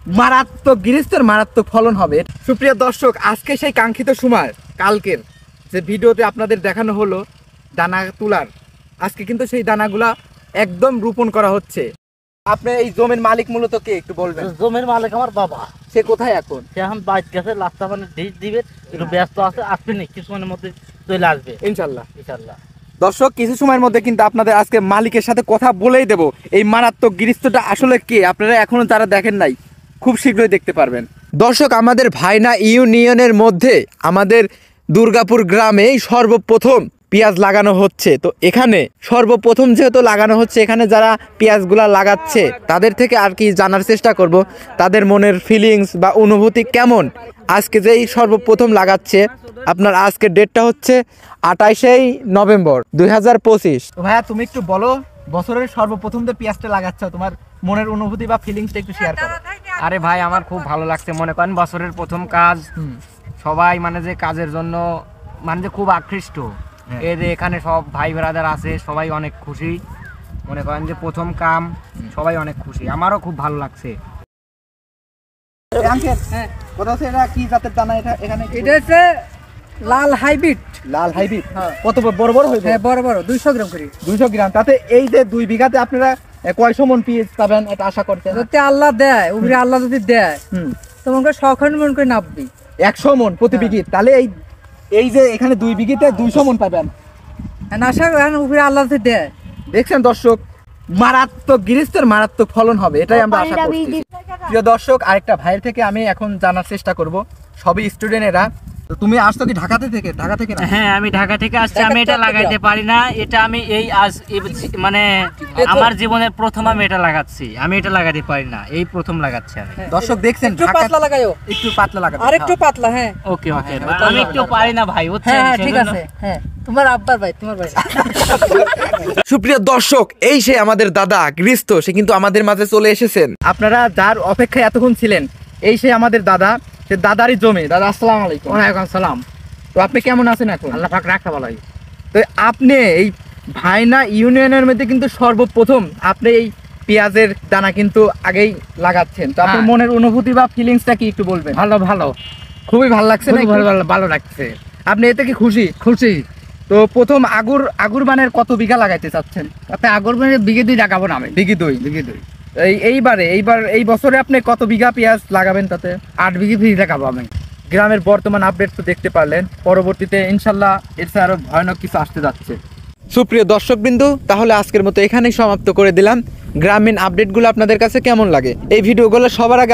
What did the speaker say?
মারাত্মক গৃহস্থের মারাত্মক ফলন হবে। সুপ্রিয় দর্শক, আজকে সেই কাঙ্ক্ষিত সময়, কালকের যে ভিডিওতে আপনাদের দেখানো হলো দানা তোলার, আজকে কিন্তু সেই দানাগুলা একদম রোপণ করা হচ্ছে। আপনি এই জমির মালিক মূলত কে একটু বলবেন? জমির মালিক আমার বাবা। সে কোথায় এখন? সে এখন বাইক গেছে, রাস্তা মানে ডিশ দিবে, একটু ব্যস্ত আছে, আসবে না কিছুক্ষণের মধ্যে চলে আসবে ইনশাল্লাহ। ইনশাল্লাহ। দর্শক, কিছু সময়ের মধ্যে কিন্তু আপনাদের আজকে মালিকের সাথে কথা বলেই দেব। এই মারাত্মক গৃহস্থটা আসলে কে, আপনারা এখনো যারা দেখেন নাই খুব শীঘ্রই দেখতে পারবেন। দর্শক, আমাদের ভাইনা ইউনিয়নের মধ্যে আমাদের দুর্গাপুর গ্রামে সর্বপ্রথম পেঁয়াজ লাগানো হচ্ছে। তো এখানে সর্বপ্রথম যেহেতু লাগানো হচ্ছে, এখানে যারা পেঁয়াজগুলা লাগাচ্ছে তাদের থেকে আর কি জানার চেষ্টা করব তাদের মনের ফিলিংস বা অনুভূতি কেমন। আজকে যেই সর্বপ্রথম লাগাচ্ছে, আপনার আজকের ডেটটা হচ্ছে 28 নভেম্বর 2025। ভাইয়া, তুমি একটু বলো, বছরের সর্বপ্রথম যে পেঁয়াজটা লাগাচ্ছ, তোমার মনের অনুভূতি বা ফিলিংসটা একটু শেয়ার করো। আরে ভাই, আমার খুব ভালো লাগছে। মনে করেন বছরের প্রথম কাজ, সবাই মানে যে কাজের জন্য মানে যে খুব আকৃষ্ট। এই যে এখানে সব ভাই ব্রাদার আছে, সবাই অনেক খুশি। মনে করেন যে প্রথম কাম, সবাই অনেক খুশি, আমারও খুব ভালো লাগছে। কথা হচ্ছে, এটা কি জাতের দানা? এখানে এটা হচ্ছে লাল হাইব্রিড। লাল হাইব্রিড। কত বড় বড় হইবে? হ্যাঁ, বড় বড় 200 গ্রাম করে। 200 গ্রাম। তাতে এই যে 2 বিঘাতে আপনারা কয়শো মন পেঁয়াজ পাবেন এটা আশা করতেন? যদি আল্লাহ দেয়, উপরে আল্লাহ যদি দেয়, তোমাকে 100 মন করে নাববি। 100 মন প্রতি বিঘিত। তাহলে এই যে এখানে 2 বিঘিতে 200 মন পাবেন। আশা করেন উপরে আল্লাহ যদি দেয়। দেখছেন দর্শক, মারাত্মক গৃহস্থের মারাত্মক ফলন হবে, এটাই আমরা আশা করছি। প্রিয় দর্শক, আরেকটা ভাইয়ের থেকে আমি এখন জানার চেষ্টা করব। সবই স্টুডেন্টেরা। তো তুমি আসছো কি ঢাকা থেকে না? হ্যাঁ, আমি ঢাকা থেকে আসছি। আমি এটা লাগাইতে পারি না। এটা আমি মানে আমার জীবনের প্রথম আমি এটা লাগাচ্ছি। আমি এটা লাগাতে পারি না, এই প্রথম লাগাচ্ছি আমি। দর্শক দেখছেন, একটু পাতলা লাগাইও, একটু পাতলা লাগাবে। আর একটু পাতলা। হ্যাঁ, ওকে ওকে, আমি একটু পারি না ভাই, বুঝছেন? হ্যাঁ ঠিক আছে। হ্যাঁ, তোমার আব্বার ভাই, তোমার ভাই। সুপ্রিয় দর্শক, এই সে আমাদের দাদা গৃহস্থ, সে কিন্তু আমাদের মাঝে চলে এসেছেন। আপনারা যার অপেক্ষায় এতক্ষণ ছিলেন, এই সে আমাদের দাদা, সে দাদারই জমি। দাদা, আসসালামু আলাইকুম। ওয়ালাইকুম আসসালাম। তো আপনি কেমন আছেন এখন? আল্লাহ পাক রাখা ভালো। তো আপনি এই ভাইনা ইউনিয়নের মধ্যে কিন্তু সর্বপ্রথম আপনি এই পেঁয়াজের দানা কিন্তু আগেই লাগাচ্ছেন। তো আপনার মনের অনুভূতি বা ফিলিংসটা কি একটু বলবেন? ভালো, খুবই ভালো লাগছে না? ভালো লাগছে। আপনি এতে কি খুশি? তো প্রথম আগুর বানের কত বিঘা লাগাইতে চাচ্ছেন? আপনি আগুর বানের বিঘে 2 লাগাবো না আমি। বিঘে দুই। এই বছরে আপনি কত বিঘা পেঁয়াজ লাগাবেন? তাতে 8 বিঘে লাগাবো আমি। গ্রামের বর্তমান আপডেট তো দেখতে পারলেন। পরবর্তীতে ইনশাল্লাহ এর চেয়ে আরো ভয়ানক কিছু আসতে যাচ্ছে। সুপ্রিয় দর্শকবৃন্দু, তাহলে আজকের মতো এখানেই সমাপ্ত করে দিলাম। গ্রামীণ আপডেটগুলো আপনাদের কাছে কেমন লাগে? এই ভিডিওগুলো সবার আগে